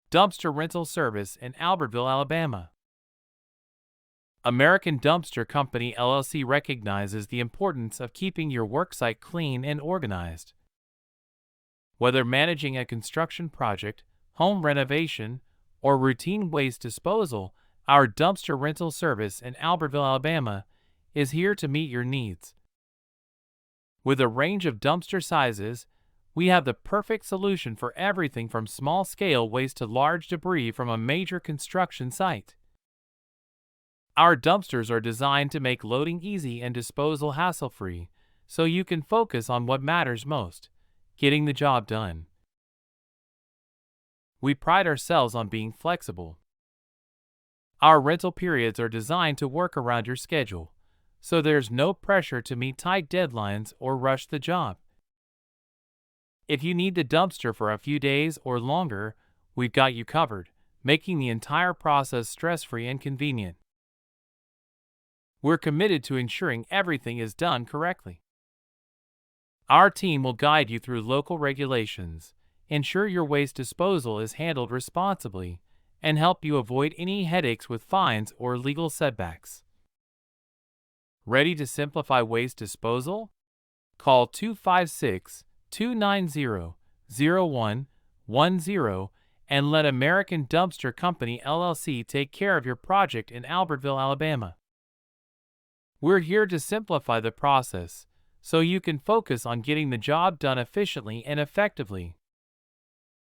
Dumpster Rental Service in Albertville, Alabama. American Dumpster Company LLC recognizes the importance of keeping your worksite clean and organized. Whether managing a construction project, home renovation, or routine waste disposal, our dumpster rental service in Albertville, Alabama is here to meet your needs. With a range of dumpster sizes, we have the perfect solution for everything from small-scale waste to large debris from a major construction site. Our dumpsters are designed to make loading easy and disposal hassle-free, so you can focus on what matters most, getting the job done. We pride ourselves on being flexible. Our rental periods are designed to work around your schedule, so there's no pressure to meet tight deadlines or rush the job. If you need the dumpster for a few days or longer, we've got you covered, making the entire process stress-free and convenient. We're committed to ensuring everything is done correctly. Our team will guide you through local regulations, ensure your waste disposal is handled responsibly, and help you avoid any headaches with fines or legal setbacks. Ready to simplify waste disposal? Call 256-290-0110 and let American Dumpster Company LLC take care of your project in Albertville, Alabama. We're here to simplify the process so you can focus on getting the job done efficiently and effectively.